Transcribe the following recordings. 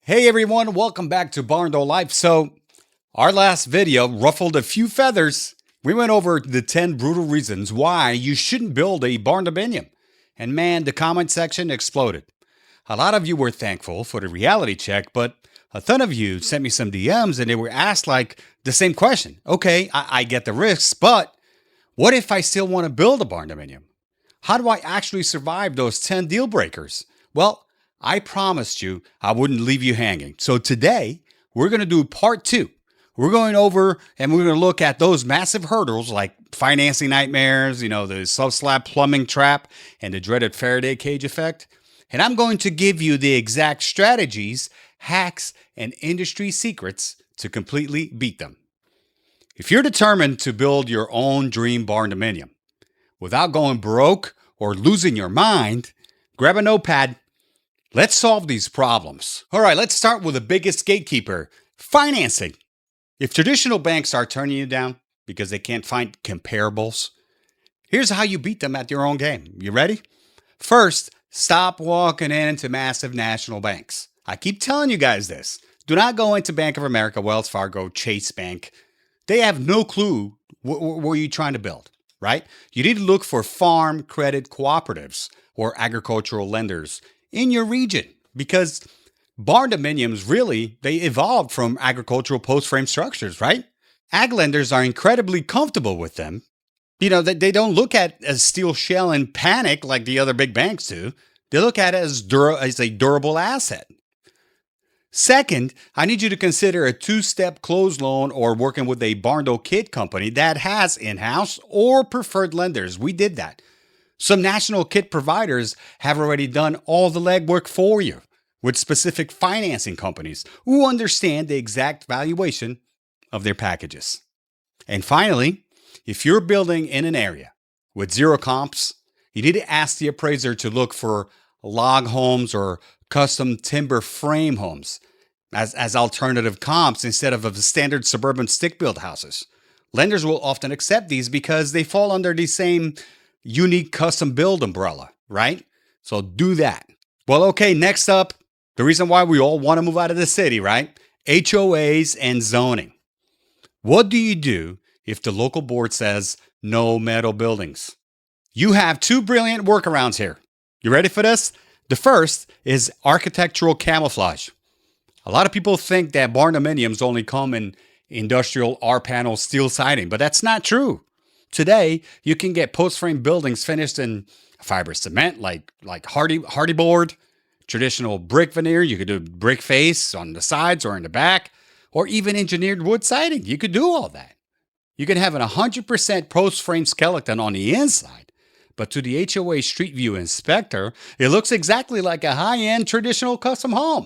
Hey everyone, welcome back to Barndo Life. So, our last video ruffled a few feathers. We went over the 10 brutal reasons why you shouldn't build a Barndominium. And man, the comment section exploded. A lot of you were thankful for the reality check, but a ton of you sent me some DMs and they were asked like the same question. Okay, I get the risks, but what if I still want to build a Barndominium? How do I actually survive those 10 deal breakers? Well, I promised you I wouldn't leave you hanging. So today, we're going to do part 2. We're going over and we're going to look at those massive hurdles like financing nightmares, the sub-slab plumbing trap, and the dreaded Faraday cage effect. And I'm going to give you the exact strategies, hacks, and industry secrets to completely beat them. If you're determined to build your own dream Barndominium without going broke or losing your mind, grab a notepad. Let's solve these problems. All right, let's start with the biggest gatekeeper, financing. If traditional banks are turning you down because they can't find comparables, here's how you beat them at your own game. You ready? First, stop walking into massive national banks. I keep telling you guys this. Do not go into Bank of America, Wells Fargo, Chase Bank. They have no clue what you're trying to build, right? You need to look for farm credit cooperatives or agricultural lenders in your region, because barndominiums they evolved from agricultural post-frame structures, right? Ag lenders are incredibly comfortable with them. They don't look at it as steel shell and panic like the other big banks do. They look at it as a durable asset. Second, I need you to consider a 2-step closed loan or working with a Barndo kit company that has in-house or preferred lenders. We did that. Some national kit providers have already done all the legwork for you with specific financing companies who understand the exact valuation of their packages. And finally, if you're building in an area with zero comps, you need to ask the appraiser to look for log homes or custom timber frame homes as alternative comps instead of the standard suburban stick-built houses. Lenders will often accept these because they fall under the same unique custom build umbrella, right? So do that. Well, okay, next up, the reason why we all want to move out of the city, right? HOAs and zoning. What do you do if the local board says no metal buildings? You have 2 brilliant workarounds here. You ready for this? The first is architectural camouflage. A lot of people think that barndominiums only come in industrial R-panel steel siding, but that's not true. Today, you can get post-frame buildings finished in fiber cement like hardy board, traditional brick veneer. You could do brick face on the sides or in the back, or even engineered wood siding. You could do all that. You can have an 100% post-frame skeleton on the inside, but to the HOA Street View inspector, it looks exactly like a high-end traditional custom home.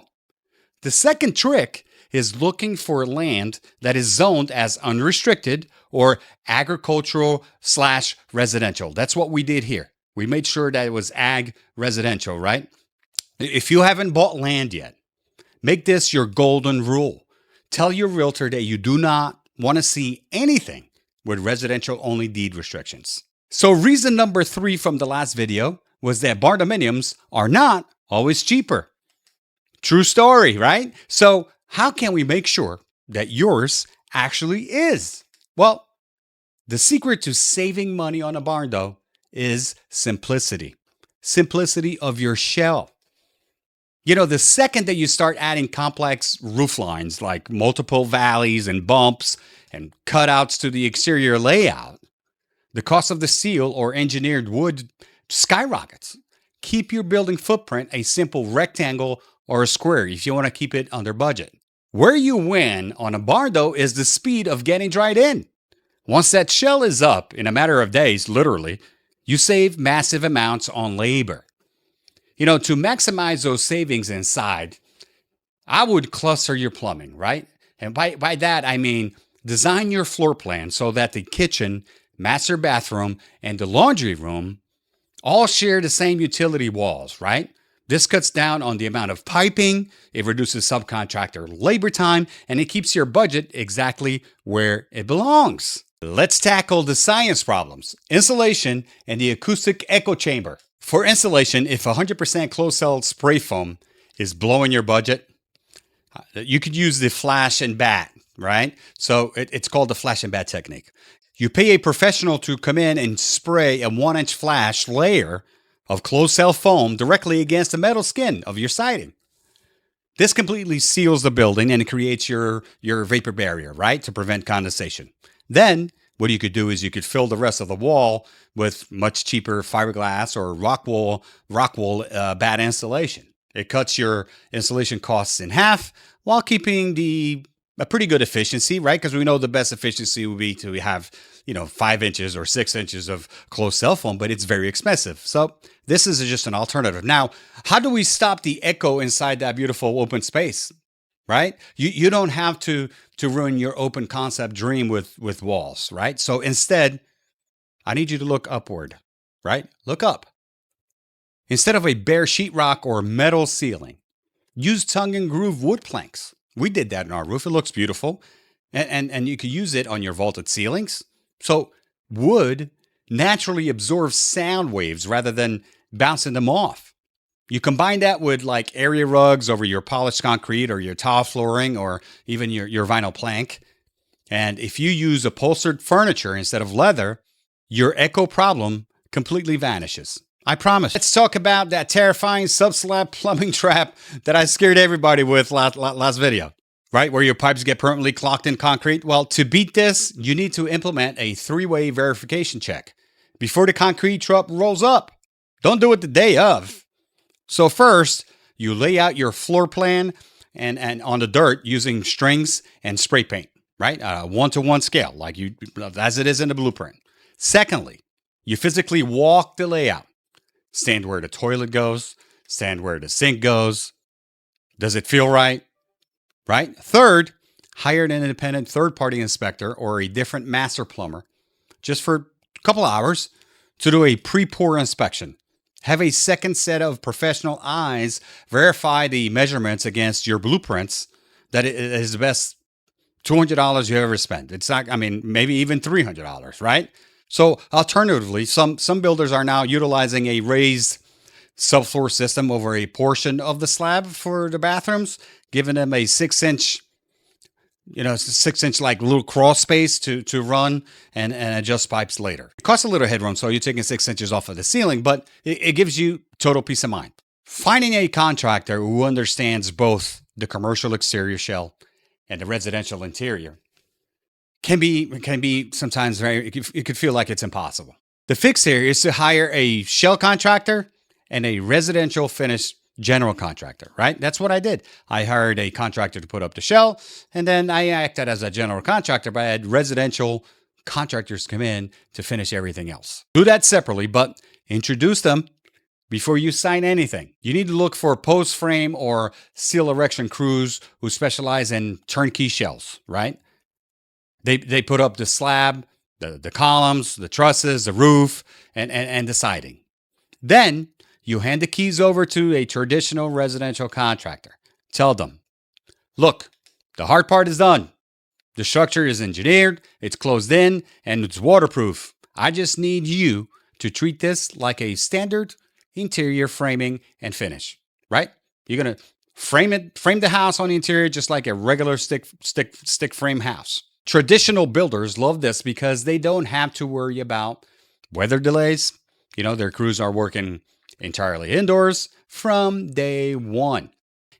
The second trick is looking for land that is zoned as unrestricted or agricultural/residential. That's what we did here. We made sure that it was ag residential, right? If you haven't bought land yet, make this your golden rule. Tell your realtor that you do not want to see anything with residential only deed restrictions. So reason number 3 from the last video was that barndominiums are not always cheaper. True story, right? So how can we make sure that yours actually is? Well, the secret to saving money on a Barndo is simplicity. Simplicity of your shell. The second that you start adding complex roof lines like multiple valleys and bumps and cutouts to the exterior layout, the cost of the steel or engineered wood skyrockets. Keep your building footprint a simple rectangle or a square if you want to keep it under budget. Where you win on a Barndo is the speed of getting dried in. Once that shell is up in a matter of days, literally, you save massive amounts on labor. To maximize those savings inside, I would cluster your plumbing, right? And by that, I mean design your floor plan so that the kitchen, master bathroom, and the laundry room all share the same utility walls, right? This cuts down on the amount of piping, it reduces subcontractor labor time, and it keeps your budget exactly where it belongs. Let's tackle the science problems, insulation and the acoustic echo chamber. For insulation, if 100% closed-cell spray foam is blowing your budget, You could use the flash and bat, right? So it's called the flash and bat technique. You pay a professional to come in and spray a 1-inch flash layer of closed cell foam directly against the metal skin of your siding. This completely seals the building and it creates your vapor barrier, right, to prevent condensation. Then what you could do is you could fill the rest of the wall with much cheaper fiberglass or rock wool bat insulation. It cuts your installation costs in half while keeping a pretty good efficiency, right? Because we know the best efficiency would be to have, 5 inches or 6 inches of closed cell foam, but it's very expensive. So this is just an alternative. Now, how do we stop the echo inside that beautiful open space, right? You don't have to ruin your open concept dream with walls, right? So instead, I need you to look upward, right? Look up. Instead of a bare sheetrock or metal ceiling, use tongue and groove wood planks. We did that in our roof. It looks beautiful. And you can use it on your vaulted ceilings. So wood naturally absorbs sound waves rather than bouncing them off. You combine that with like area rugs over your polished concrete or your tile flooring or even your vinyl plank. And if you use upholstered furniture instead of leather, your echo problem completely vanishes. I promise. Let's talk about that terrifying sub-slab plumbing trap that I scared everybody with last video, right? Where your pipes get permanently clogged in concrete. Well, to beat this, you need to implement a 3-way verification check before the concrete truck rolls up. Don't do it the day of. So first, you lay out your floor plan and on the dirt using strings and spray paint, right? 1-to-1 scale, as it is in the blueprint. Secondly, you physically walk the layout. Stand where the toilet goes, stand where the sink goes. Does it feel right? Right? Third, hire an independent third-party inspector or a different master plumber just for a couple hours to do a pre-pour inspection. Have a second set of professional eyes verify the measurements against your blueprints that it is the best $200 you ever spent. It's not, maybe even $300, right? So alternatively, some builders are now utilizing a raised subfloor system over a portion of the slab for the bathrooms, giving them a 6-inch, 6-inch like little crawl space to run and adjust pipes later. It costs a little headroom, so you're taking 6 inches off of the ceiling, but it gives you total peace of mind. Finding a contractor who understands both the commercial exterior shell and the residential interior can be sometimes it could feel like it's impossible. The fix here is to hire a shell contractor and a residential finish general contractor, right? That's what I did. I hired a contractor to put up the shell, and then I acted as a general contractor, but I had residential contractors come in to finish everything else. Do that separately, but introduce them before you sign anything. You need to look for post frame or steel erection crews who specialize in turnkey shells, right? They put up the slab, the columns, the trusses, the roof, and the siding. Then you hand the keys over to a traditional residential contractor. Tell them, look, the hard part is done. The structure is engineered, it's closed in, and it's waterproof. I just need you to treat this like a standard interior framing and finish, right? You're going to frame the house on the interior just like a regular stick frame house. Traditional builders love this because they don't have to worry about weather delays. Their crews are working entirely indoors from day one.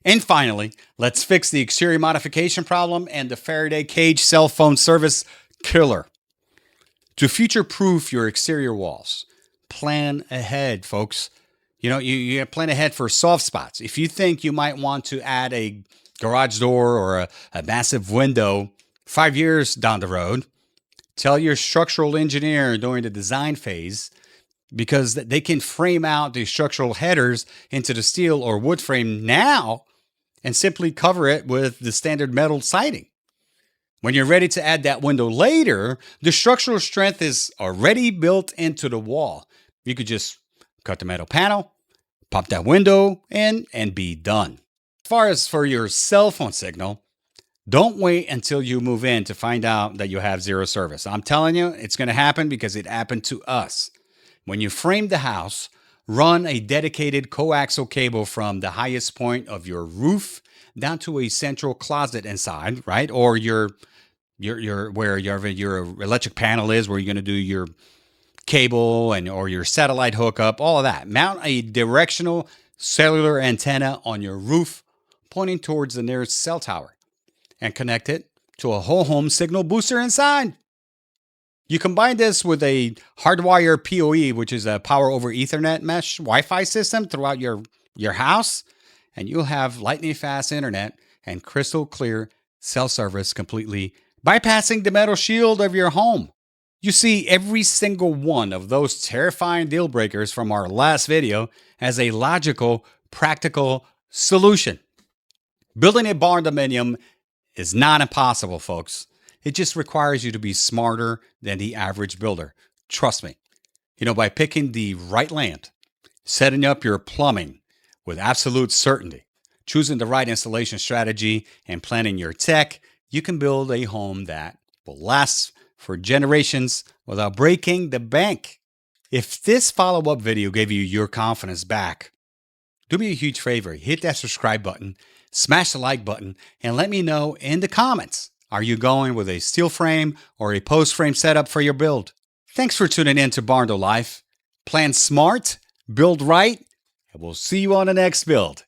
And finally, let's fix the exterior modification problem and the Faraday cage cell phone service killer. To future-proof your exterior walls, plan ahead, folks. You plan ahead for soft spots. If you think you might want to add a garage door or a massive window 5 years down the road, tell your structural engineer during the design phase, because they can frame out the structural headers into the steel or wood frame now and simply cover it with the standard metal siding. When you're ready to add that window later, the structural strength is already built into the wall. You could just cut the metal panel, pop that window in, and be done. As far as for your cell phone signal, don't wait until you move in to find out that you have zero service. I'm telling you, it's going to happen because it happened to us. When you frame the house, Run a dedicated coaxial cable from the highest point of your roof down to a central closet inside, right? Or your where your electric panel is, where you're going to do your cable and or your satellite hookup, all of that. Mount a directional cellular antenna on your roof pointing towards the nearest cell tower and connect it to a whole home signal booster inside. You combine this with a hardwire PoE, which is a power over Ethernet mesh Wi-Fi system throughout your house, and you'll have lightning fast internet and crystal clear cell service, completely bypassing the metal shield of your home. You see, every single one of those terrifying deal breakers from our last video as a logical, practical solution. Building a Barndominium is not impossible, folks. It just requires you to be smarter than the average builder. Trust me. By picking the right land, setting up your plumbing with absolute certainty, choosing the right installation strategy, and planning your tech, you can build a home that will last for generations without breaking the bank. If this follow-up video gave you your confidence back, do me a huge favor. Hit that subscribe button, smash the like button, and let me know in the comments. Are you going with a steel frame or a post frame setup for your build? Thanks for tuning in to Barndo Life. Plan smart, build right, and we'll see you on the next build.